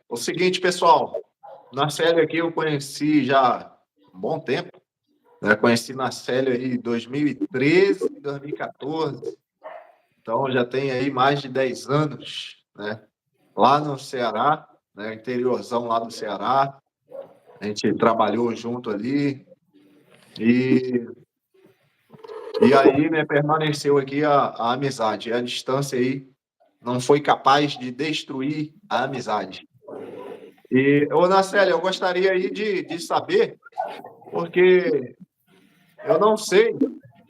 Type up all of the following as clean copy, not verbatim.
O seguinte, pessoal, na série aqui eu conheci já há um bom tempo, né? Conheci na série aí 2013, 2014, então já tem aí mais de 10 anos, né? Lá no Ceará, né? Interiorzão lá do Ceará, a gente trabalhou junto ali e, e aí, né, permaneceu aqui a amizade. A distância aí não foi capaz de destruir a amizade. E, ô, Nacélia, eu gostaria aí de saber, porque eu não sei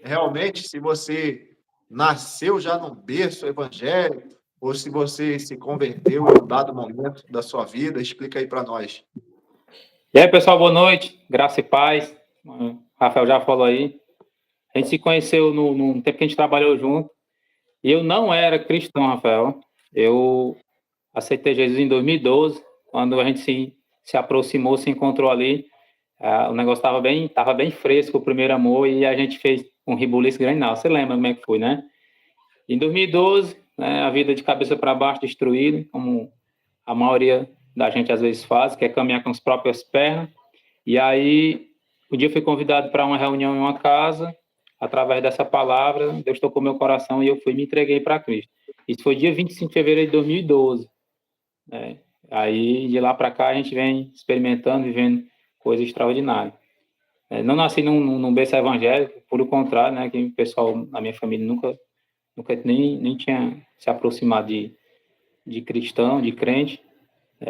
realmente se você nasceu já num berço evangélico ou se você se converteu em um dado momento da sua vida. Explica aí para nós. E aí, pessoal, boa noite. Graça e paz. O Rafael já falou aí. A gente se conheceu no tempo que a gente trabalhou junto. E eu não era cristão, Rafael. Eu aceitei Jesus em 2012, quando a gente se aproximou, se encontrou ali. O negócio estava bem fresco, o primeiro amor, e a gente fez um rebuliço grande. Não, você lembra como é que foi, né? Em 2012, né, a vida de cabeça para baixo, destruída, como a maioria da gente às vezes faz, que é caminhar com as próprias pernas. E aí, um dia eu fui convidado para uma reunião em uma casa, através dessa palavra, Deus tocou meu coração e eu fui e me entreguei para Cristo. Isso foi dia 25 de fevereiro de 2012. Né? Aí, de lá para cá, a gente vem experimentando, vivendo coisas extraordinárias. Não nasci num berço evangélico, por o contrário, né, que o pessoal na minha família nunca nem tinha se aproximado de cristão, de crente.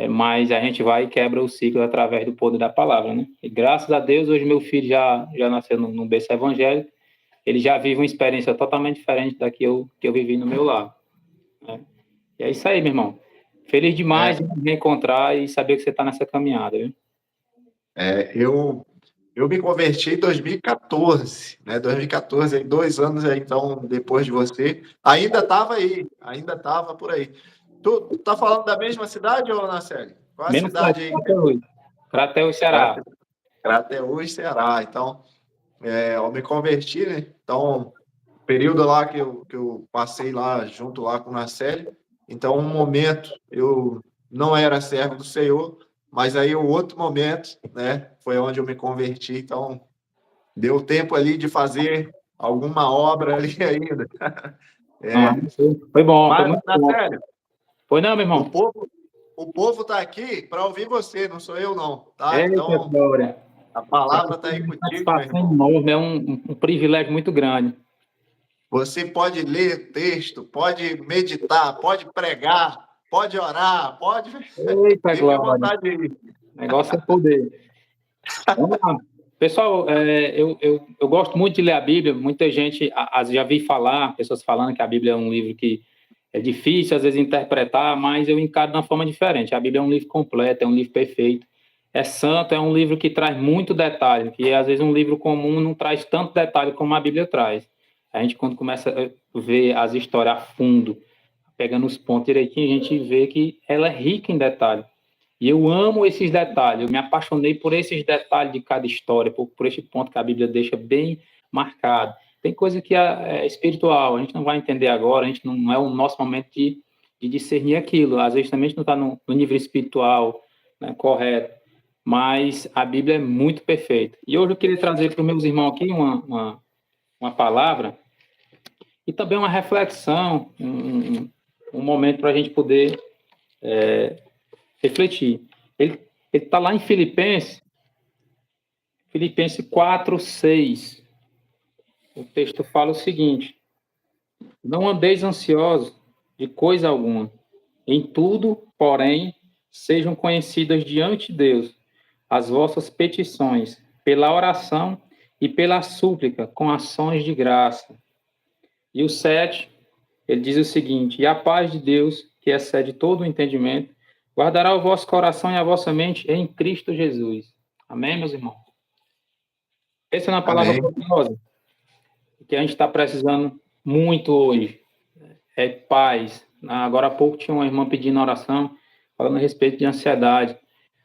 Mas a gente vai e quebra o ciclo através do poder da palavra, né? E graças a Deus, hoje meu filho já nasceu no berço evangélico, ele já vive uma experiência totalmente diferente da que eu vivi no meu lar. Né? E é isso aí, meu irmão. Feliz demais de me encontrar e saber que você está nessa caminhada, viu? Eu me converti em 2014, né? 2014, aí 2 anos aí, então, depois de você. Ainda estava aí, ainda estava por aí. Tu tá falando da mesma cidade, ô Naceli? Qual a Mesmo cidade cidade de aí? Crateús. Crateús, Ceará. Crateús, Ceará. Então, eu me converti, né? Então, período lá que eu passei lá junto lá com o Naceli. Então, um momento eu não era servo do Senhor, mas aí o outro momento, né, foi onde eu me converti. Então, deu tempo ali de fazer alguma obra ali ainda. Ah, foi bom, foi Mas, muito bom. Naceli, Foi não, meu o irmão? povo o povo está aqui para ouvir você, não sou eu não, tá? Eita, Então, glória. a Para palavra mim está é aí uma contigo, meu satisfação irmão. enorme, é um privilégio muito grande. Você pode ler texto, pode meditar, pode pregar, pode orar, pode. Eita, Fique à glória. vontade aí. O negócio é poder. Vamos lá. Pessoal, eu gosto muito de ler a Bíblia. Muita gente, já vi falar, pessoas falando que a Bíblia é um livro que é difícil, às vezes, interpretar, mas eu encaro de uma forma diferente. A Bíblia é um livro completo, é um livro perfeito. É santo, é um livro que traz muito detalhe, que às vezes um livro comum não traz tanto detalhe como a Bíblia traz. A gente, quando começa a ver as histórias a fundo, pegando os pontos direitinho, a gente vê que ela é rica em detalhes. E eu amo esses detalhes, eu me apaixonei por esses detalhes de cada história, por esse ponto que a Bíblia deixa bem marcado. Tem coisa que é espiritual, a gente não vai entender agora, a gente não é o nosso momento de discernir aquilo. Às vezes também a gente não está no nível espiritual, né, correto, mas a Bíblia é muito perfeita. E hoje eu queria trazer para os meus irmãos aqui uma palavra e também uma reflexão, um momento para a gente poder refletir. Ele está lá em Filipenses 4:6. O texto fala o seguinte: não andeis ansiosos de coisa alguma. Em tudo, porém, sejam conhecidas diante de Deus as vossas petições, pela oração e pela súplica, com ações de graça. E o 7, ele diz o seguinte: e a paz de Deus, que excede todo o entendimento, guardará o vosso coração e a vossa mente em Cristo Jesus. Amém, meus irmãos? Essa é uma palavra Amém. poderosa que a gente está precisando muito hoje. É paz. Agora há pouco tinha uma irmã pedindo oração, falando a respeito de ansiedade.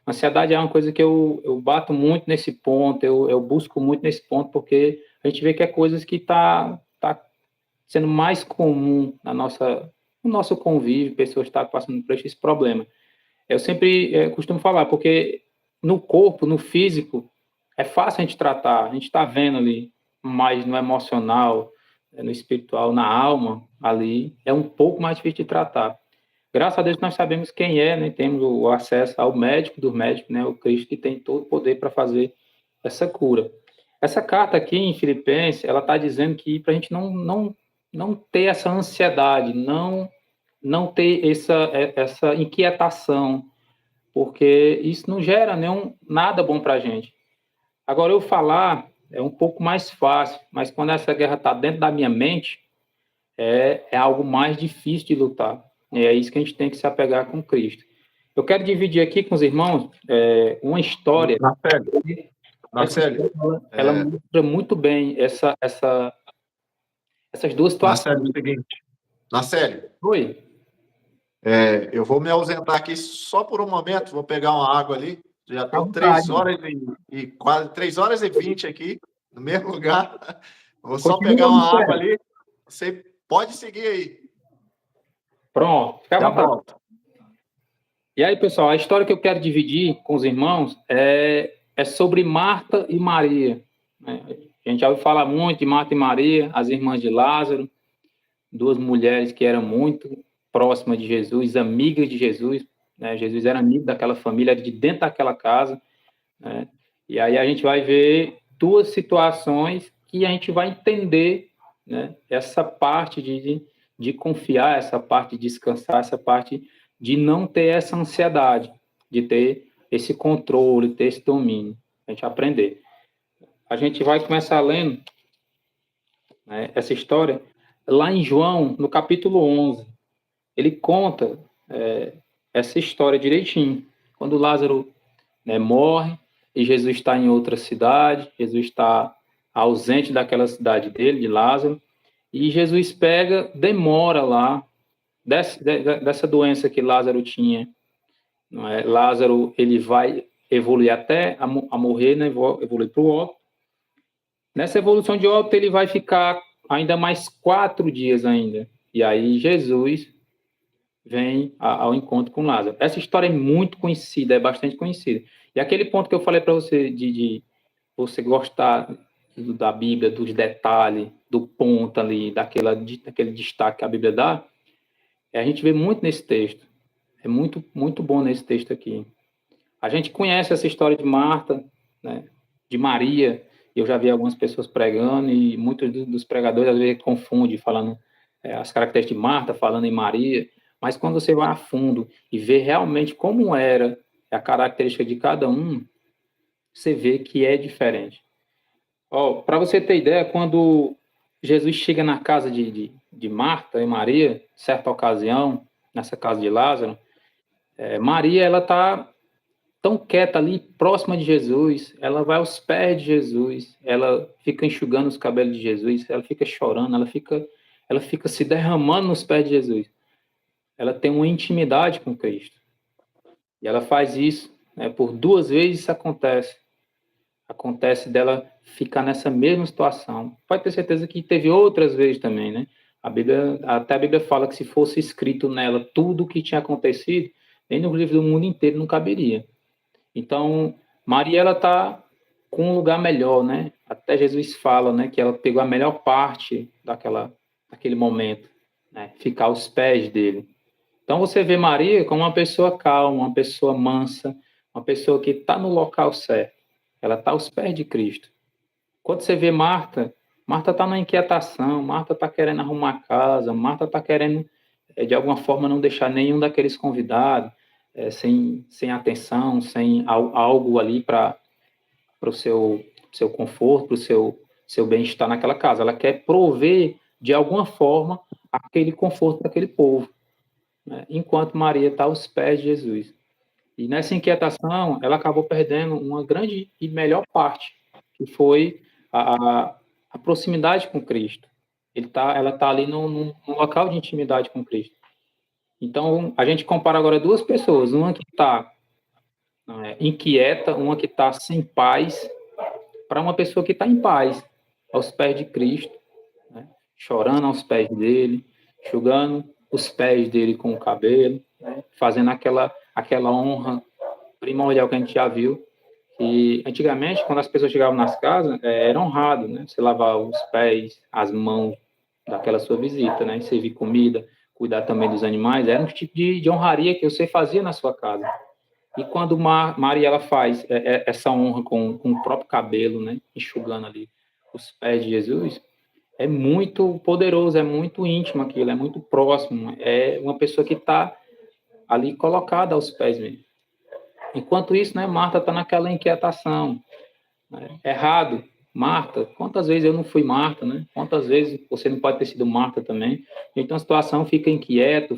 Ansiedade é uma coisa que eu bato muito nesse ponto, eu busco muito nesse ponto, porque a gente vê que é coisas que tá sendo mais comum no nosso convívio, pessoas estão passando por esse problema. Eu sempre costumo falar, porque no corpo, no físico, é fácil a gente tratar, a gente está vendo ali, mas no emocional, no espiritual, na alma, ali, é um pouco mais difícil de tratar. Graças a Deus nós sabemos quem é, né? Temos o acesso ao médico dos médicos, né? O Cristo que tem todo o poder para fazer essa cura. Essa carta aqui em Filipenses, ela está dizendo que para a gente não ter essa ansiedade, não ter essa inquietação, porque isso não gera nada bom para a gente. Agora, eu falar é um pouco mais fácil, mas quando essa guerra está dentro da minha mente, é algo mais difícil de lutar. E é isso que a gente tem que se apegar com Cristo. Eu quero dividir aqui com os irmãos uma história. Essa Marcelo, história, ela mostra muito bem essas duas situações. Marcelo, é o seguinte. Marcelo, Oi? eu vou me ausentar aqui só por um momento, vou pegar uma água ali. Já À estou vontade. 3 horas e quase 3 horas e 20 aqui, no mesmo lugar. Vou só Continua, pegar uma Marcelo. água ali. Você pode seguir aí. Pronto, fica à Já vontade. volto. E aí, pessoal, a história que eu quero dividir com os irmãos é sobre Marta e Maria. Né? A gente já ouviu falar muito de Marta e Maria, as irmãs de Lázaro, duas mulheres que eram muito próximas de Jesus, amigas de Jesus. Né? Jesus era amigo daquela família, era de dentro daquela casa. Né? E aí a gente vai ver duas situações que a gente vai entender, né? Essa parte de confiar, essa parte de descansar, essa parte de não ter essa ansiedade, de ter esse controle, ter esse domínio, a gente aprender. A gente vai começar lendo, né, essa história lá em João, no capítulo 11. Ele conta essa história direitinho. Quando Lázaro, né, morre e Jesus está em outra cidade, Jesus está ausente daquela cidade dele, de Lázaro, e Jesus demora lá, dessa doença que Lázaro tinha, não é? Lázaro, ele vai evoluir até a morrer, né, evoluir para o óbito. Nessa evolução de óbito, ele vai ficar ainda mais 4 dias ainda, e aí Jesus vem ao encontro com Lázaro. Essa história é muito conhecida, é bastante conhecida. E aquele ponto que eu falei para você de você gostar da Bíblia, dos detalhes, do ponto ali, daquele destaque que a Bíblia dá, a gente vê muito nesse texto. É muito, muito bom nesse texto aqui. A gente conhece essa história de Marta, né, de Maria. Eu já vi algumas pessoas pregando e muitos dos pregadores às vezes confundem, falando as características de Marta, falando em Maria. Mas quando você vai a fundo e vê realmente como era a característica de cada um, você vê que é diferente. Para você ter ideia, quando Jesus chega na casa de Marta e Maria, certa ocasião, nessa casa de Lázaro, Maria, ela está tão quieta ali, próxima de Jesus, ela vai aos pés de Jesus, ela fica enxugando os cabelos de Jesus, ela fica chorando, ela fica se derramando nos pés de Jesus. Ela tem uma intimidade com Cristo. E ela faz isso, né, por 2 vezes isso acontece. Acontece dela ficar nessa mesma situação. Pode ter certeza que teve outras vezes também, né? Até a Bíblia fala que se fosse escrito nela tudo o que tinha acontecido, nem no livro do mundo inteiro não caberia. Então, Maria, ela está com um lugar melhor, né? Até Jesus fala, né, que ela pegou a melhor parte daquele momento, né? Ficar aos pés dele. Então, você vê Maria como uma pessoa calma, uma pessoa mansa, uma pessoa que está no local certo. Ela está aos pés de Cristo. Quando você vê Marta, Marta está na inquietação, Marta está querendo arrumar a casa, Marta está querendo, de alguma forma, não deixar nenhum daqueles convidados sem atenção, sem algo ali para o seu conforto, para o seu bem-estar naquela casa. Ela quer prover, de alguma forma, aquele conforto daquele povo, né? Enquanto Maria está aos pés de Jesus. E nessa inquietação, ela acabou perdendo uma grande e melhor parte, que foi a proximidade com Cristo. Ela está ali num local de intimidade com Cristo. Então, a gente compara agora duas pessoas, uma que está inquieta, uma que está sem paz, para uma pessoa que está em paz, aos pés de Cristo, né? Chorando aos pés dele, enxugando os pés dele com o cabelo, né? Fazendo aquela honra primordial que a gente já viu. E antigamente, quando as pessoas chegavam nas casas, era honrado, né? Você lavar os pés, as mãos daquela sua visita, né? Servir comida, cuidar também dos animais, era um tipo de honraria que você fazia na sua casa. E quando Maria ela faz essa honra com o próprio cabelo, né? Enxugando ali os pés de Jesus, é muito poderoso, é muito íntimo aquilo, é muito próximo, é uma pessoa que está ali colocada aos pés mesmo. Enquanto isso, né, Marta está naquela inquietação, né? Errado, Marta, quantas vezes eu não fui Marta, né? Quantas vezes você não pode ter sido Marta também? Então a situação fica inquieto,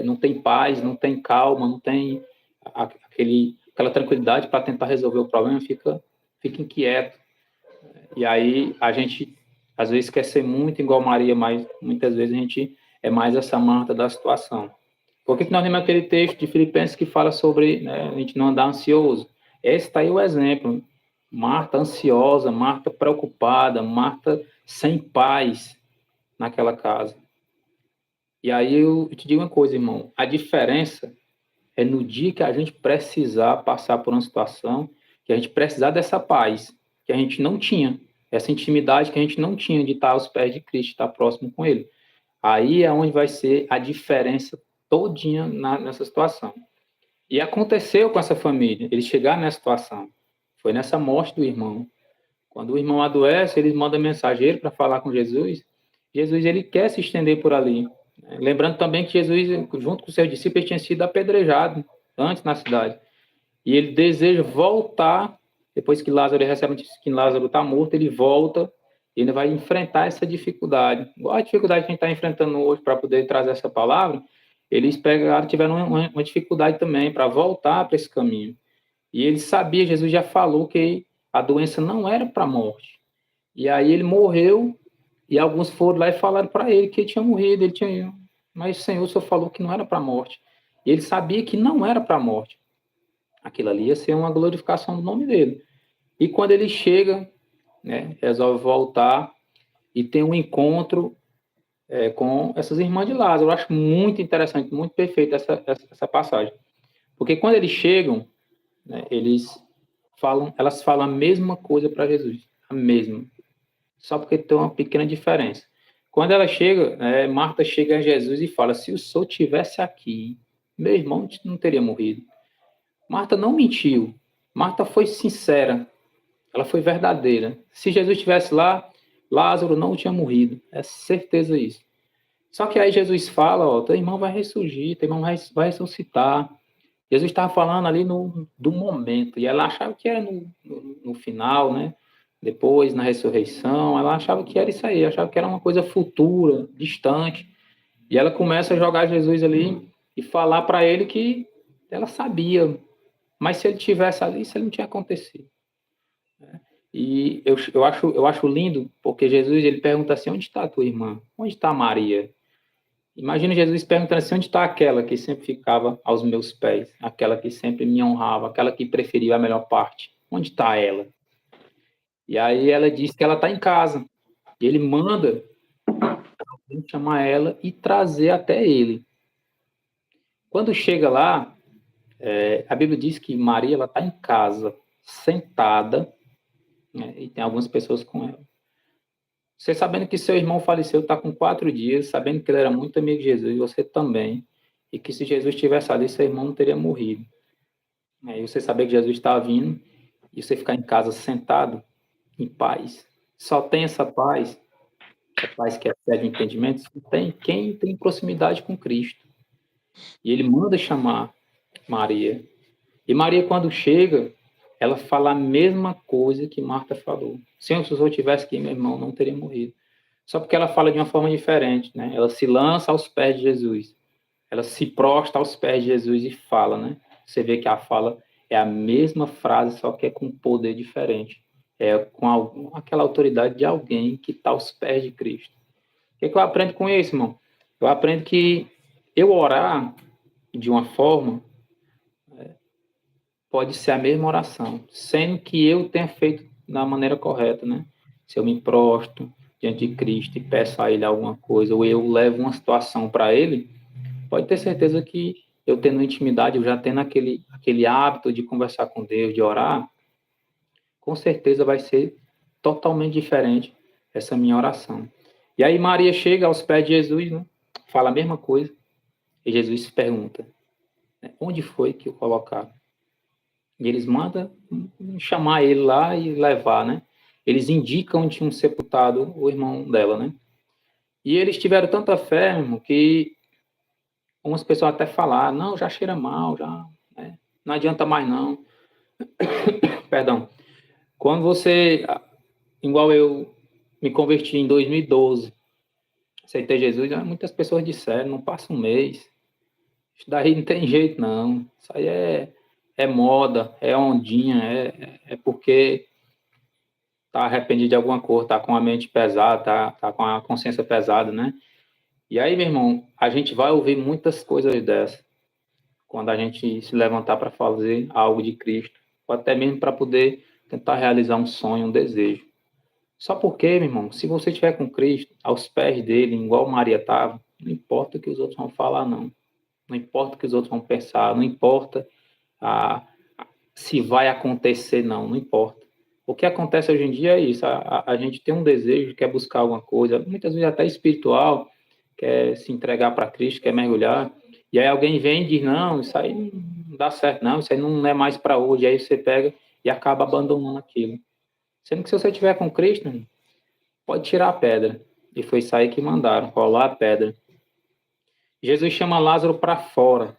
não tem paz, não tem calma, não tem aquela tranquilidade para tentar resolver o problema, fica inquieto. E aí a gente às vezes quer ser muito igual Maria, mas muitas vezes a gente é mais essa Marta da situação. Por que nós temos aquele texto de Filipenses que fala sobre, né, a gente não andar ansioso? Esse está aí o exemplo. Marta ansiosa, Marta preocupada, Marta sem paz naquela casa. E aí eu te digo uma coisa, irmão, a diferença é no dia que a gente precisar passar por uma situação, que a gente precisar dessa paz, que a gente não tinha, essa intimidade que a gente não tinha de estar aos pés de Cristo, estar próximo com Ele. Aí é onde vai ser a diferença todinha nessa situação. E aconteceu com essa família, eles chegaram nessa situação. Foi nessa morte do irmão. Quando o irmão adoece, eles mandam mensageiro para falar com Jesus. Jesus, ele quer se estender por ali. Lembrando também que Jesus, junto com seus discípulos, tinha sido apedrejado antes na cidade. E ele deseja voltar, depois que Lázaro recebe a notícia que Lázaro está morto, ele volta e ainda vai enfrentar essa dificuldade. Igual a dificuldade que a gente está enfrentando hoje para poder trazer essa palavra, eles tiveram uma dificuldade também para voltar para esse caminho. E ele sabia, Jesus já falou que a doença não era para a morte. E aí ele morreu, e alguns foram lá e falaram para ele que ele tinha morrido, mas o Senhor só falou que não era para a morte. E ele sabia que não era para a morte. Aquilo ali ia ser uma glorificação do nome dele. E quando ele chega, né, resolve voltar e tem um encontro com essas irmãs de Lázaro. Eu acho muito interessante, muito perfeita essa passagem. Porque quando eles chegam, né, elas falam a mesma coisa para Jesus, a mesma. Só porque tem uma pequena diferença. Quando ela chega, Marta chega a Jesus e fala: se o Senhor tivesse aqui, meu irmão não teria morrido. Marta não mentiu. Marta foi sincera. Ela foi verdadeira. Se Jesus estivesse lá, Lázaro não tinha morrido. É certeza isso. Só que aí Jesus fala: ó, teu irmão vai ressurgir, teu irmão vai ressuscitar. Jesus estava falando ali do momento. E ela achava que era no final, né? Depois, na ressurreição, ela achava que era isso aí, achava que era uma coisa futura, distante. E ela começa a jogar Jesus ali e falar para ele que ela sabia, mas se ele tivesse ali, isso não tinha acontecido. E eu acho lindo, porque Jesus ele pergunta assim: onde está a tua irmã? Onde está Maria? Imagina Jesus perguntando assim: onde está aquela que sempre ficava aos meus pés, aquela que sempre me honrava, aquela que preferia a melhor parte? Onde está ela? E aí ela diz que ela está em casa. E ele manda chamar ela e trazer até ele. Quando chega lá, a Bíblia diz que Maria está em casa, sentada, né, e tem algumas pessoas com ela. Você sabendo que seu irmão faleceu, está com 4 dias, sabendo que ele era muito amigo de Jesus, e você também, e que se Jesus tivesse ali, seu irmão não teria morrido. E você saber que Jesus está vindo, e você ficar em casa sentado, em paz. Só tem essa paz que excede o entendimento, tem quem tem proximidade com Cristo. E ele manda chamar Maria. E Maria, quando chega, ela fala a mesma coisa que Marta falou. Se o Senhor tivesse aqui, meu irmão não teria morrido. Só porque ela fala de uma forma diferente, né? Ela se lança aos pés de Jesus. Ela se prostra aos pés de Jesus e fala, né? Você vê que a fala é a mesma frase, só que é com poder diferente. É com aquela autoridade de alguém que está aos pés de Cristo. O que eu aprendo com isso, irmão? Eu aprendo que eu orar de uma forma pode ser a mesma oração, sendo que eu tenha feito da maneira correta, né? Se eu me prostro diante de Cristo e peço a Ele alguma coisa, ou eu levo uma situação para Ele, pode ter certeza que eu tendo intimidade, eu já tendo aquele hábito de conversar com Deus, de orar, com certeza vai ser totalmente diferente essa minha oração. E aí Maria chega aos pés de Jesus, né? Fala a mesma coisa, e Jesus pergunta, né, onde foi que o colocaram? E eles mandam chamar ele lá e levar, né? Eles indicam onde tinham sepultado o irmão dela, né? E eles tiveram tanta fé, irmão, que algumas pessoas até falaram, não, já cheira mal, já, né? Não adianta mais não. Perdão. Quando você, igual eu me converti em 2012, aceitei Jesus, muitas pessoas disseram, não passa um mês, isso daí não tem jeito não, isso aí é moda, é ondinha, é porque tá arrependido de alguma coisa, tá com a mente pesada, tá com a consciência pesada, né? E aí, meu irmão, a gente vai ouvir muitas coisas dessas quando a gente se levantar para fazer algo de Cristo, ou até mesmo para poder tentar realizar um sonho, um desejo. Só porque, meu irmão, se você estiver com Cristo, aos pés dele, igual Maria estava, não importa o que os outros vão falar, não. Não importa o que os outros vão pensar, não importa ah, se vai acontecer, não importa. O que acontece hoje em dia é isso, a gente tem um desejo, quer buscar alguma coisa, muitas vezes até espiritual, quer se entregar para Cristo, quer mergulhar, e aí alguém vem e diz, não, isso aí não dá certo, não, isso aí não é mais para hoje, aí você pega e acaba abandonando aquilo. Sendo que se você estiver com Cristo, pode tirar a pedra. E foi isso aí que mandaram, rolar a pedra. Jesus chama Lázaro para fora.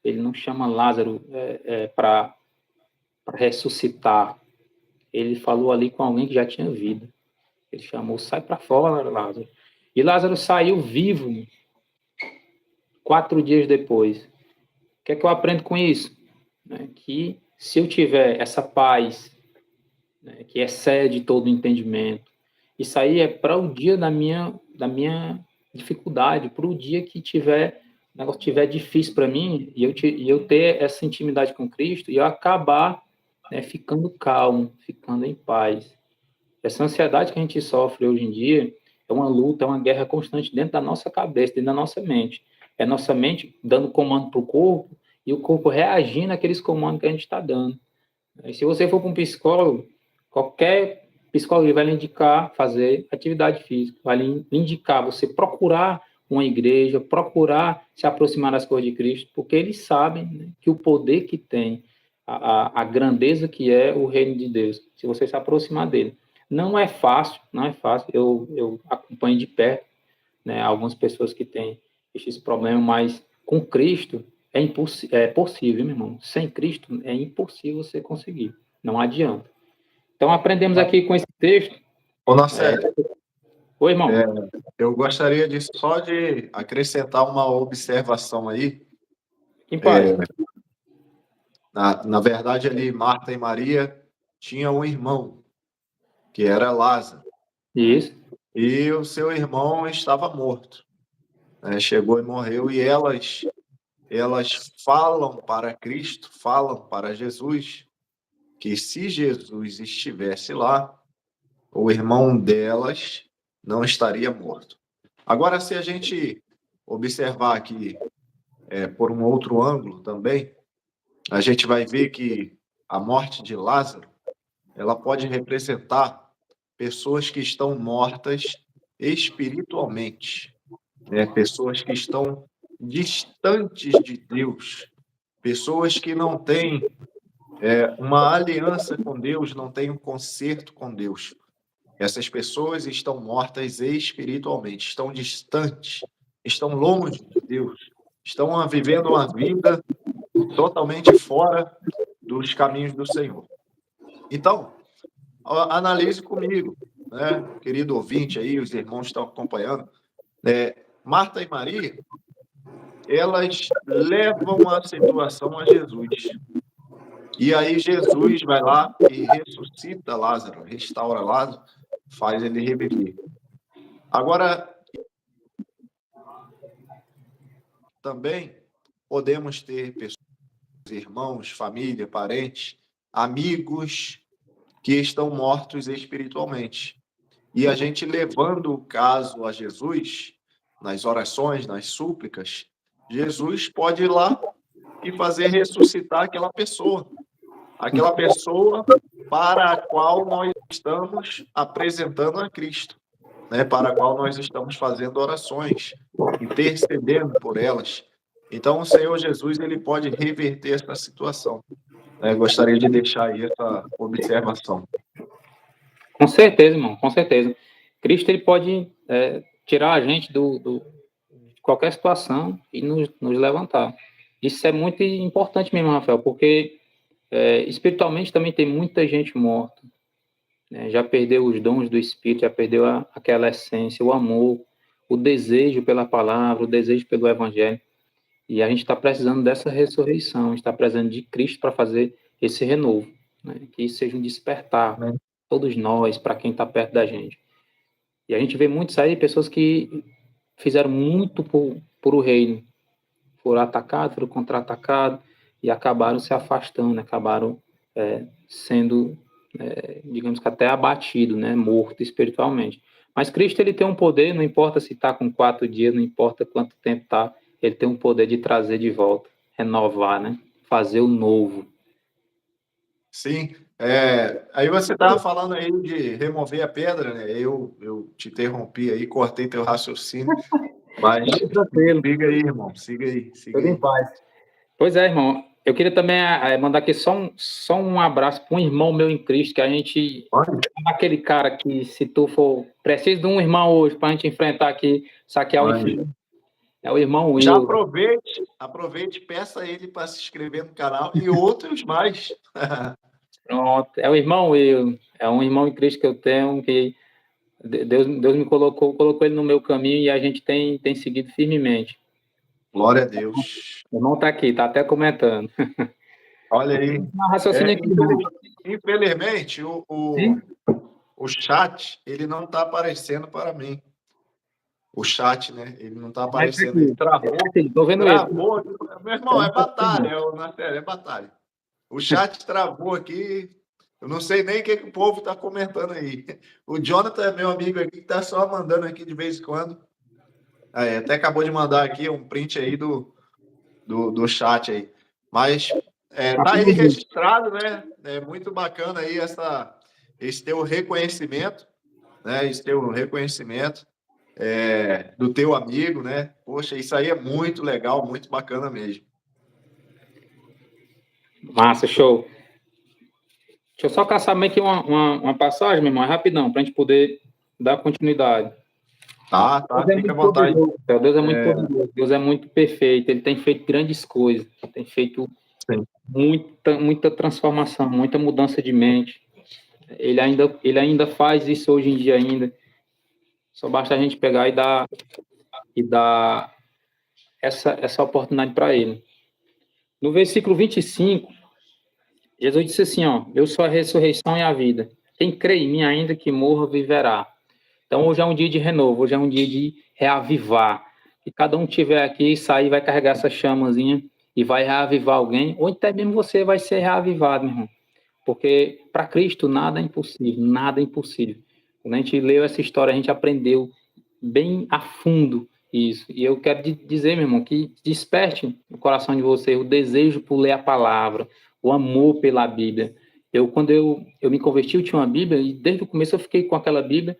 Ele não chama Lázaro para ressuscitar. Ele falou ali com alguém que já tinha vida. Ele chamou, sai para fora, Lázaro. E Lázaro saiu vivo 4 dias depois. O que é que eu aprendo com isso? Que se eu tiver essa paz, que excede todo o entendimento, isso aí é para o dia da minha dificuldade, para o dia que o negócio tiver difícil para mim, e eu ter essa intimidade com Cristo, e eu acabar ficando calmo, ficando em paz. Essa ansiedade que a gente sofre hoje em dia é uma luta, é uma guerra constante dentro da nossa cabeça, dentro da nossa mente. É nossa mente dando comando para o corpo e o corpo reagindo àqueles comandos que a gente está dando. E se você for para um psicólogo, qualquer psicólogo vai lhe indicar fazer atividade física, vai lhe indicar você procurar uma igreja, procurar se aproximar das coisas de Cristo, porque eles sabem, né, que o poder que tem, a grandeza que é o reino de Deus, se você se aproximar dele. Não é fácil, não é fácil. Eu acompanho de perto, né, algumas pessoas que têm esse problema, mas com Cristo é possível, meu irmão. Sem Cristo é impossível você conseguir. Não adianta. Então, aprendemos aqui com esse texto. Ô, Narcélio, Oi, irmão. eu gostaria só de acrescentar uma observação aí. Em paz. Na verdade, ali, Marta e Maria tinham um irmão, que era Lázaro. Isso. E o seu irmão estava morto. Chegou e morreu, e elas falam para Cristo, falam para Jesus, que se Jesus estivesse lá, o irmão delas não estaria morto. Agora, se a gente observar aqui por um outro ângulo também, a gente vai ver que a morte de Lázaro, ela pode representar pessoas que estão mortas espiritualmente, pessoas que estão distantes de Deus, pessoas que não têm uma aliança com Deus, não têm um concerto com Deus. Essas pessoas estão mortas espiritualmente, estão distantes, estão longe de Deus, estão vivendo uma vida totalmente fora dos caminhos do Senhor. Então, analise comigo, né, querido ouvinte aí, os irmãos estão acompanhando. Marta e Maria, elas levam a situação a Jesus. E aí Jesus vai lá e ressuscita Lázaro, restaura Lázaro, faz ele reviver. Agora, também podemos ter pessoas, irmãos, família, parentes, amigos que estão mortos espiritualmente. E a gente levando o caso a Jesus, nas orações, nas súplicas, Jesus pode ir lá e fazer ressuscitar aquela pessoa para a qual nós estamos apresentando a Cristo, né? Para a qual nós estamos fazendo orações, intercedendo por elas. Então, o Senhor Jesus, ele pode reverter essa situação. Gostaria de deixar aí essa observação. Com certeza, irmão, com certeza. Cristo, ele pode tirar a gente de qualquer situação e nos levantar. Isso é muito importante mesmo, Rafael, porque espiritualmente também tem muita gente morta, né? Já perdeu os dons do Espírito, já perdeu aquela essência, o amor, o desejo pela palavra, o desejo pelo Evangelho. E a gente está precisando dessa ressurreição, a gente está precisando de Cristo para fazer esse renovo, né? Que isso seja um despertar, todos nós, para quem está perto da gente. E a gente vê muitos aí, pessoas que fizeram muito por o reino, foram atacados, foram contra-atacados e acabaram se afastando, acabaram sendo, digamos que até abatido, né, morto espiritualmente. Mas Cristo, ele tem um poder, não importa se está com 4 dias, não importa quanto tempo está, ele tem um poder de trazer de volta, renovar, né, fazer o novo. Sim, aí você estava falando aí de remover a pedra, né? Eu te interrompi aí, cortei teu raciocínio, mas siga aí, irmão, siga aí. Tudo em paz. Pois é, irmão. Eu queria também mandar aqui só um abraço para um irmão meu em Cristo, que a gente... Aquele cara que, se tu for... Preciso de um irmão hoje para a gente enfrentar aqui, saquear o inferno. É o irmão Will. Já aproveite, peça ele para se inscrever no canal e outros mais. Pronto. É o irmão Will. É um irmão em Cristo que eu tenho, que Deus me colocou ele no meu caminho e a gente tem seguido firmemente. Glória a Deus. O irmão está aqui, está até comentando. Olha aí. Infelizmente, o chat, ele não está aparecendo para mim. O chat, né? Ele não está aparecendo. Ele travou. Estou vendo travou. Meu irmão, é batalha. É batalha. O chat travou aqui. Eu não sei nem o que o povo está comentando aí. O Jonathan é meu amigo aqui, que está só mandando aqui de vez em quando. Até acabou de mandar aqui um print aí do chat aí. Mas tá aí registrado, né? É muito bacana aí esse teu reconhecimento, né? Esse teu reconhecimento do teu amigo, né? Poxa, isso aí é muito legal, muito bacana mesmo. Massa, show. Deixa eu só caçar aqui uma passagem, meu irmão, rapidão, para a gente poder dar continuidade. Tá, fica à vontade. Deus é muito poderoso, Deus é muito perfeito, ele tem feito grandes coisas, tem feito muita transformação, muita mudança de mente. Ele ainda faz isso hoje em dia ainda. Só basta a gente pegar e dar essa oportunidade para ele. No versículo 25, Jesus disse assim, eu sou a ressurreição e a vida. Quem crê em mim, ainda que morra, viverá. Então, hoje é um dia de renovo, hoje é um dia de reavivar. Que cada um tiver aqui, sair, vai carregar essa chamazinha e vai reavivar alguém, ou até mesmo você vai ser reavivado, meu irmão. Porque para Cristo nada é impossível, nada é impossível. Quando a gente leu essa história, a gente aprendeu bem a fundo isso. E eu quero dizer, meu irmão, que desperte no coração de você o desejo por ler a palavra, o amor pela Bíblia. Quando eu me converti, eu tinha uma Bíblia, e desde o começo eu fiquei com aquela Bíblia.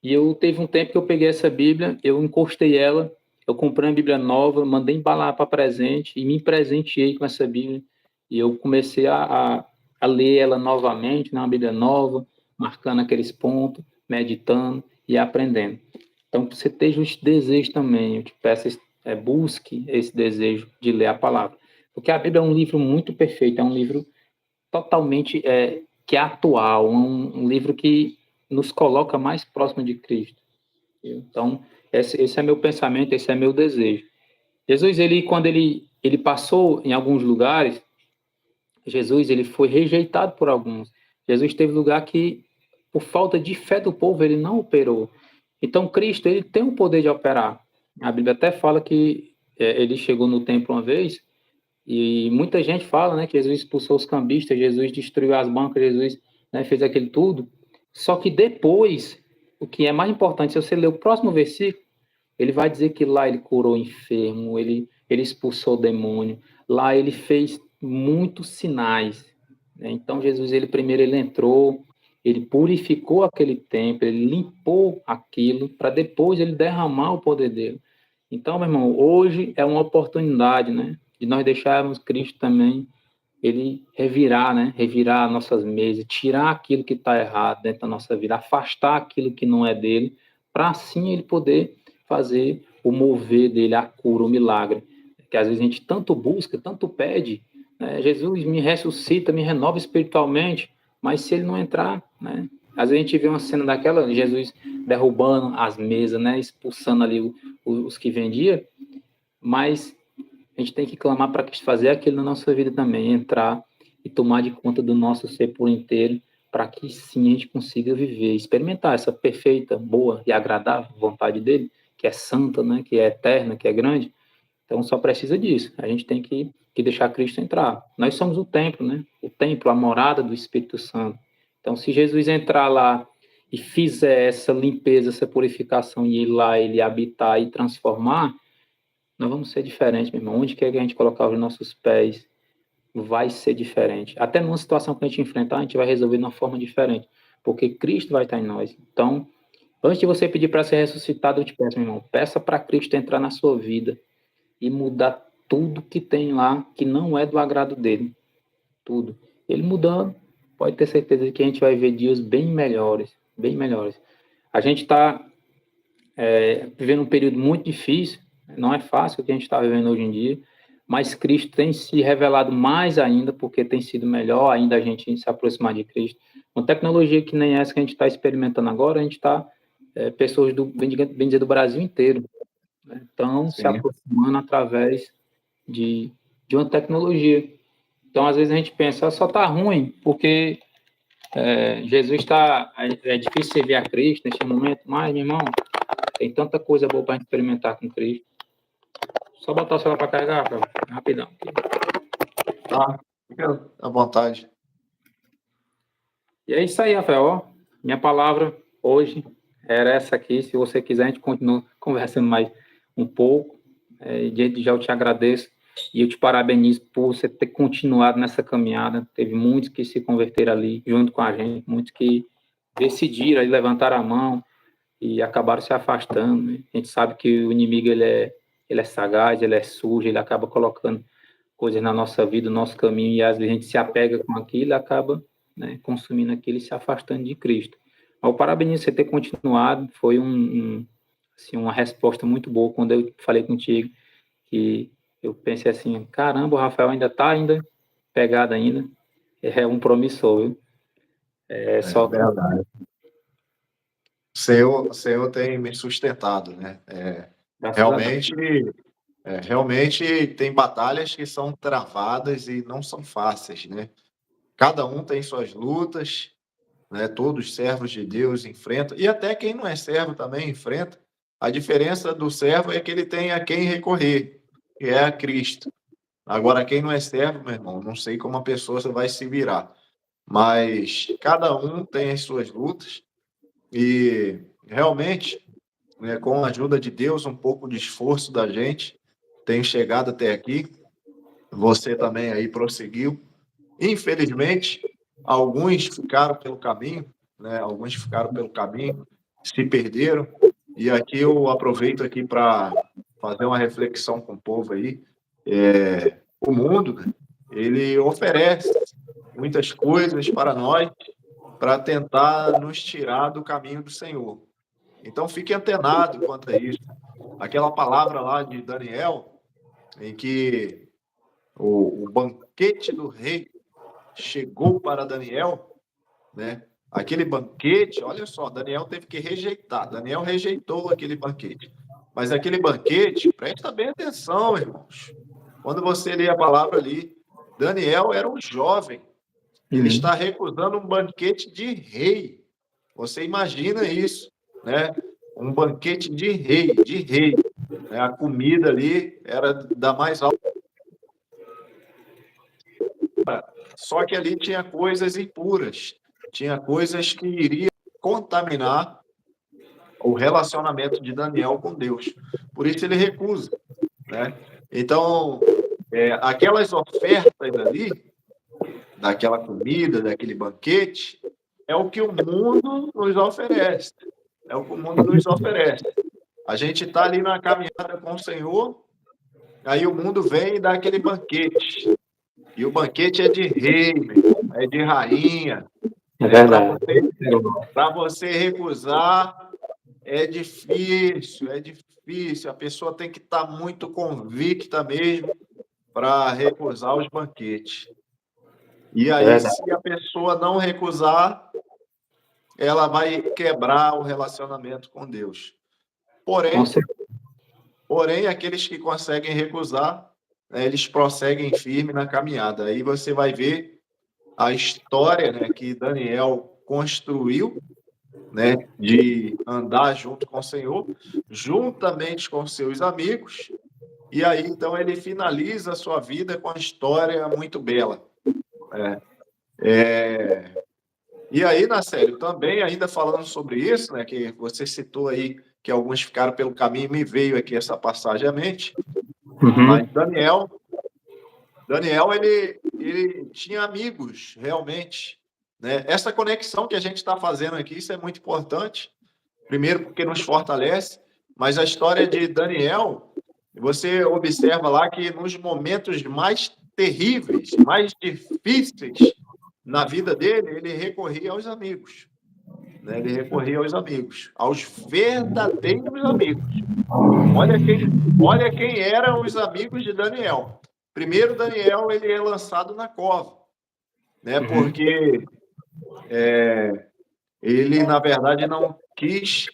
E teve um tempo que eu peguei essa Bíblia, eu encostei ela, eu comprei uma Bíblia nova, mandei embalar para presente e me presenteei com essa Bíblia. E eu comecei a ler ela novamente, né, uma Bíblia nova, marcando aqueles pontos, meditando e aprendendo. Então, que você esteja esse desejo também, eu te peço, busque esse desejo de ler a palavra. Porque a Bíblia é um livro muito perfeito, é um livro totalmente que é atual, um livro que nos coloca mais próximo de Cristo. Então, esse é meu pensamento, esse é meu desejo. Jesus, quando ele passou em alguns lugares, Jesus, ele foi rejeitado por alguns. Jesus teve lugar que, por falta de fé do povo, ele não operou. Então, Cristo, ele tem o poder de operar. A Bíblia até fala que ele chegou no templo uma vez, e muita gente fala, né, que Jesus expulsou os cambistas, Jesus destruiu as bancas, Jesus, né, fez aquilo tudo. Só que depois, o que é mais importante, se você ler o próximo versículo, ele vai dizer que lá ele curou o enfermo, ele expulsou o demônio. Lá ele fez muitos sinais, né? Então Jesus, ele entrou, ele purificou aquele templo, ele limpou aquilo para depois ele derramar o poder dele. Então, meu irmão, hoje é uma oportunidade, né, de nós deixarmos Cristo também ele revirar, né, revirar nossas mesas, tirar aquilo que está errado dentro da nossa vida, afastar aquilo que não é dele, para assim ele poder fazer o mover dele, a cura, o milagre, que às vezes a gente tanto busca, tanto pede, né? Jesus me ressuscita, me renova espiritualmente, mas se ele não entrar, né? Às vezes a gente vê uma cena daquela, Jesus derrubando as mesas, né? Expulsando ali os que vendiam, mas a gente tem que clamar para Cristo fazer aquilo na nossa vida também, entrar e tomar de conta do nosso ser por inteiro, para que sim a gente consiga viver, experimentar essa perfeita, boa e agradável vontade dele, que é santa, né, que é eterna, que é grande. Então só precisa disso. A gente tem que deixar Cristo entrar. Nós somos o templo, né? O templo, a morada do Espírito Santo. Então se Jesus entrar lá e fizer essa limpeza, essa purificação e ir lá, ele habitar e transformar, nós vamos ser diferentes, meu irmão. Onde quer que a gente colocar os nossos pés, vai ser diferente. Até numa situação que a gente enfrentar, a gente vai resolver de uma forma diferente, porque Cristo vai estar em nós. Então, antes de você pedir para ser ressuscitado, eu te peço, meu irmão, peça para Cristo entrar na sua vida e mudar tudo que tem lá que não é do agrado dele. Tudo. Ele mudando, pode ter certeza que a gente vai ver dias bem melhores, bem melhores. A gente está vivendo um período muito difícil, não é fácil o que a gente está vivendo hoje em dia, mas Cristo tem se revelado mais ainda, porque tem sido melhor ainda a gente se aproximar de Cristo. Uma tecnologia que nem essa que a gente está experimentando agora, a gente está, pessoas bem dizer, do Brasil inteiro, né, estão se Sim. aproximando através de uma tecnologia. Então, às vezes a gente pensa, só está ruim, porque Jesus está, é difícil servir a Cristo neste momento, mas, meu irmão, tem tanta coisa boa para experimentar com Cristo. Só botar o celular para carregar, Rafael. Rapidão. Tá, fica à vontade. E é isso aí, Rafael. Ó, minha palavra hoje era essa aqui. Se você quiser, a gente continua conversando mais um pouco. Desde já eu te agradeço e eu te parabenizo por você ter continuado nessa caminhada. Teve muitos que se converteram ali junto com a gente, muitos que decidiram aí, levantar a mão e acabaram se afastando, né? A gente sabe que o inimigo ele é sagaz, ele é sujo, ele acaba colocando coisas na nossa vida, no nosso caminho, e às vezes a gente se apega com aquilo e acaba, né, consumindo aquilo e se afastando de Cristo. Mas eu parabenizo você ter continuado, foi assim, uma resposta muito boa quando eu falei contigo, que eu pensei assim, caramba, o Rafael ainda está ainda pegado ainda, é um promissor, viu? Só que Verdade. O Senhor tem me sustentado, né? graças a Deus. Realmente, realmente tem batalhas que são travadas e não são fáceis, né? Cada um tem suas lutas, né? Todos os servos de Deus enfrentam, e até quem não é servo também enfrenta. A diferença do servo é que ele tem a quem recorrer, que é a Cristo. Agora, quem não é servo, meu irmão, não sei como a pessoa vai se virar, mas cada um tem as suas lutas e realmente, né, com a ajuda de Deus, um pouco de esforço da gente, tem chegado até aqui. Você também aí prosseguiu. Infelizmente, alguns ficaram pelo caminho, né? Alguns ficaram pelo caminho, se perderam. E aqui eu aproveito aqui para fazer uma reflexão com o povo aí. O mundo, né, ele oferece muitas coisas para nós para tentar nos tirar do caminho do Senhor. Então fique antenado quanto a isso. Aquela palavra lá de Daniel, em que o banquete do rei chegou para Daniel, né? Aquele banquete, olha só, Daniel teve que rejeitar. Daniel rejeitou aquele banquete. Mas aquele banquete, presta bem atenção, irmãos. Quando você lê a palavra ali, Daniel era um jovem. Ele está recusando um banquete de rei. Você imagina isso, né? Um banquete de rei, de rei. Né? A comida ali era da mais alta. Só que ali tinha coisas impuras, tinha coisas que iriam contaminar o relacionamento de Daniel com Deus. Por isso ele recusa, né? Então, aquelas ofertas ali, daquela comida, daquele banquete, é o que o mundo nos oferece. É o que o mundo nos oferece. A gente está ali na caminhada com o Senhor, aí o mundo vem e dá aquele banquete. E o banquete é de rei, meu irmão, é de rainha. É verdade. Para você recusar, é difícil, é difícil. A pessoa tem que estar muito convicta mesmo para recusar os banquetes. E É aí, verdade. se a pessoa não recusar, ela vai quebrar o relacionamento com Deus. Com Porém, certeza. aqueles que conseguem recusar, né, eles prosseguem firme na caminhada. Aí você vai ver a história, né, que Daniel construiu, né, de andar junto com o Senhor, juntamente com seus amigos. E aí, então, ele finaliza a sua vida com uma história muito bela. E aí, Nacélio, também, ainda falando sobre isso, né, que você citou aí que alguns ficaram pelo caminho, me veio aqui essa passagem à mente, mas Uhum. Daniel ele tinha amigos, realmente, né? Essa conexão que a gente está fazendo aqui, isso é muito importante, primeiro porque nos fortalece, mas a história de Daniel, você observa lá que nos momentos mais terríveis, mais difíceis na vida dele, ele recorria aos amigos, né? Ele recorria aos amigos, aos verdadeiros amigos. Olha quem eram os amigos de Daniel. Primeiro, Daniel ele é lançado na cova, né? Uhum. Porque ele, na verdade, não quis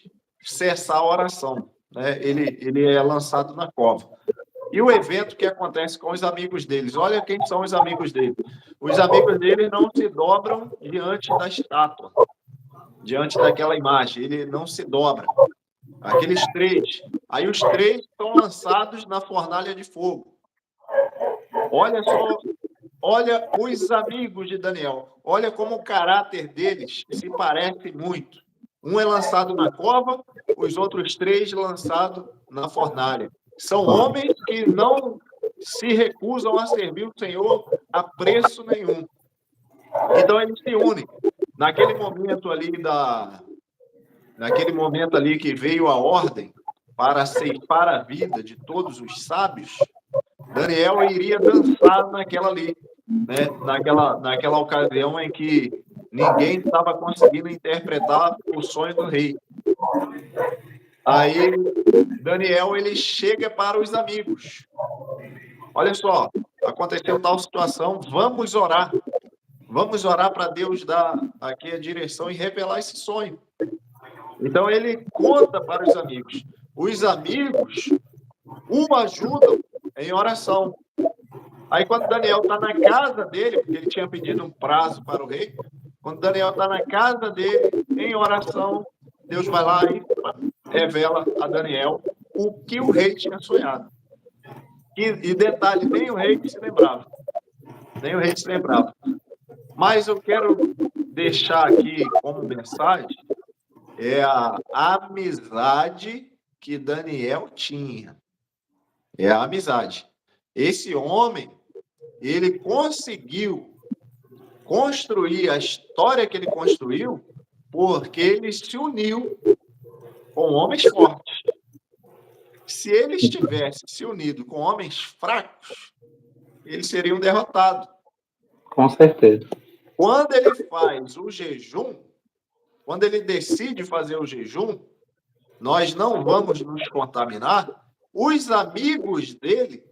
cessar a oração, né? Ele é lançado na cova. E o evento que acontece com os amigos deles, olha quem são os amigos dele. Os amigos dele não se dobram diante da estátua, diante daquela imagem, ele não se dobra. Aqueles três. Aí os três são lançados na fornalha de fogo. Olha só, olha os amigos de Daniel. Olha como o caráter deles se parece muito. Um é lançado na cova, os outros três lançados na fornalha. São homens que não se recusam a servir o Senhor a preço nenhum. Então eles se unem. Naquele momento ali que veio a ordem para ceifar a vida de todos os sábios, Daniel iria dançar naquela ali, né? Naquela ocasião em que ninguém estava conseguindo interpretar o sonho do rei. Aí Daniel ele chega para os amigos. Olha só, aconteceu tal situação, vamos orar. Vamos orar para Deus dar aqui a direção e revelar esse sonho. Então ele conta para os amigos. Os amigos o ajudam em oração. Aí quando Daniel está na casa dele, porque ele tinha pedido um prazo para o rei, quando Daniel está na casa dele, em oração, Deus vai lá e revela a Daniel o que o rei tinha sonhado. E detalhe, nem o rei se lembrava. Nem o rei se lembrava. Mas eu quero deixar aqui como mensagem a amizade que Daniel tinha. É a amizade. Esse homem, ele conseguiu construir a história que ele construiu porque ele se uniu com homens fortes. Se ele estivesse se unido com homens fracos, eles seriam derrotados. Com certeza. Quando ele faz o jejum, quando ele decide fazer o jejum, nós não vamos nos contaminar, os amigos dele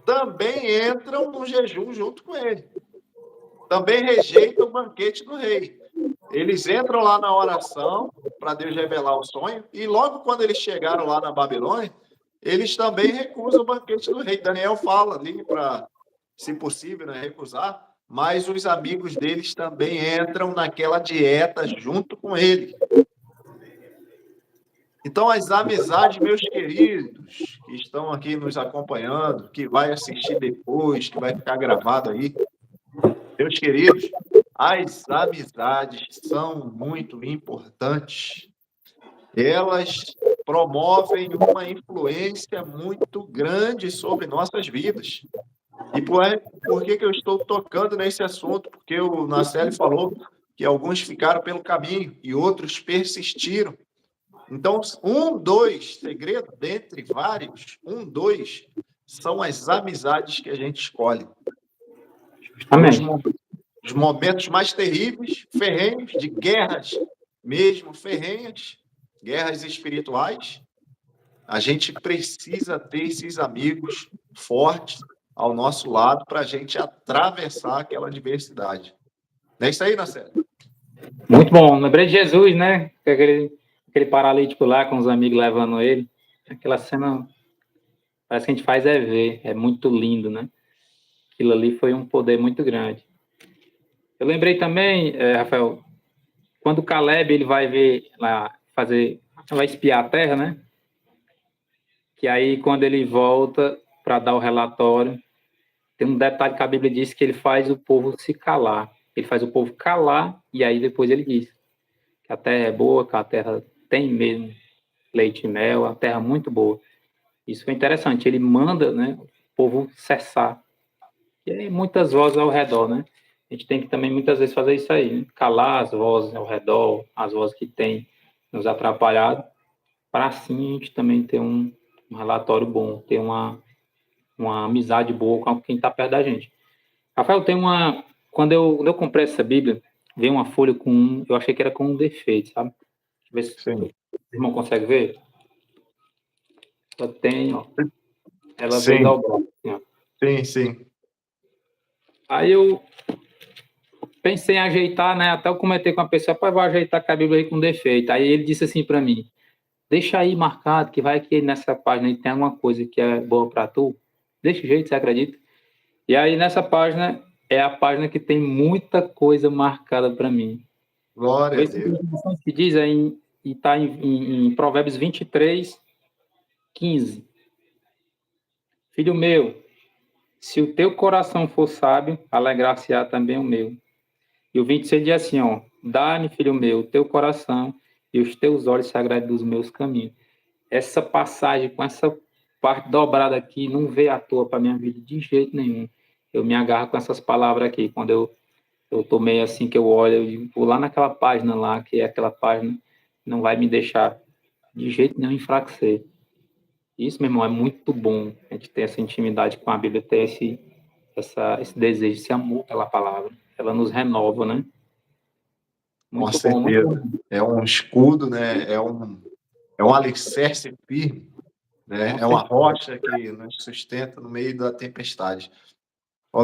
também entram no jejum junto com ele. Também rejeitam o banquete do rei. Eles entram lá na oração para Deus revelar o sonho, e logo quando eles chegaram lá na Babilônia, eles também recusam o banquete do rei. Daniel fala ali para, se possível, né, recusar, mas os amigos deles também entram naquela dieta junto com ele. Então, as amizades, meus queridos, que estão aqui nos acompanhando, que vai assistir depois, que vai ficar gravado aí, meus queridos, as amizades são muito importantes. Elas promovem uma influência muito grande sobre nossas vidas. por que eu estou tocando nesse assunto? Porque o Nacelli falou que alguns ficaram pelo caminho e outros persistiram. Então, segredo dentre vários, são as amizades que a gente escolhe. Amém. Os momentos mais terríveis, ferrenhos, de guerras mesmo ferrenhas, guerras espirituais, a gente precisa ter esses amigos fortes ao nosso lado para a gente atravessar aquela adversidade. Não é isso aí, Nacelli? Muito bom. Lembrei de Jesus, né? Aquele paralítico lá com os amigos levando ele. Aquela cena, parece que a gente faz ver. É muito lindo, né? Aquilo ali foi um poder muito grande. Eu lembrei também, Rafael, quando o Caleb ele vai ver lá, vai espiar a terra, né? Que aí quando ele volta para dar o relatório, tem um detalhe que a Bíblia diz que ele faz o povo se calar. Ele faz o povo calar e aí depois ele diz que a terra é boa, que a terra tem mesmo leite e mel, a terra é muito boa. Isso foi interessante. Ele manda, né, o povo cessar. E aí muitas vozes ao redor, né? A gente tem que também muitas vezes fazer isso aí, né? Calar as vozes ao redor, as vozes que têm nos atrapalhado, para assim a gente também ter um relatório bom, ter uma amizade boa com quem está perto da gente. Rafael, tem uma. Quando eu comprei essa Bíblia, veio uma folha com eu achei que era com um defeito, sabe? Deixa eu ver se o irmão consegue ver. Ela tem, ó. Ela veio dobrada. Assim, ó. Sim. Aí eu pensei em ajeitar, né? Até eu comentei com a pessoa, pai, vou ajeitar com a Bíblia aí com defeito. Aí ele disse assim para mim: deixa aí marcado que vai que nessa página aí tem alguma coisa que é boa para tu. Desse jeito, você acredita? E aí nessa página é a página que tem muita coisa marcada para mim. Glória a Deus. Que diz aí, e está em Provérbios 23, 15. Filho meu, se o teu coração for sábio, alegrar-se-á também o meu. E o 26 diz assim, ó, dá-me, filho meu, o teu coração e os teus olhos se agradem dos meus caminhos. Essa passagem, com essa parte dobrada aqui, não veio à toa para minha vida de jeito nenhum. Eu me agarro com essas palavras aqui. Quando eu tô meio assim que eu olho, eu digo, vou lá naquela página lá, que é aquela página, não vai me deixar de jeito nenhum enfraquecer. Isso, meu irmão, é muito bom. A gente ter essa intimidade com a Bíblia, ter esse desejo, esse amor pela palavra. Ela nos renova, né? Com Muito bom, certeza. muito bom. É um escudo, né? É um alicerce firme, né? É uma rocha que nos sustenta no meio da tempestade. Ó,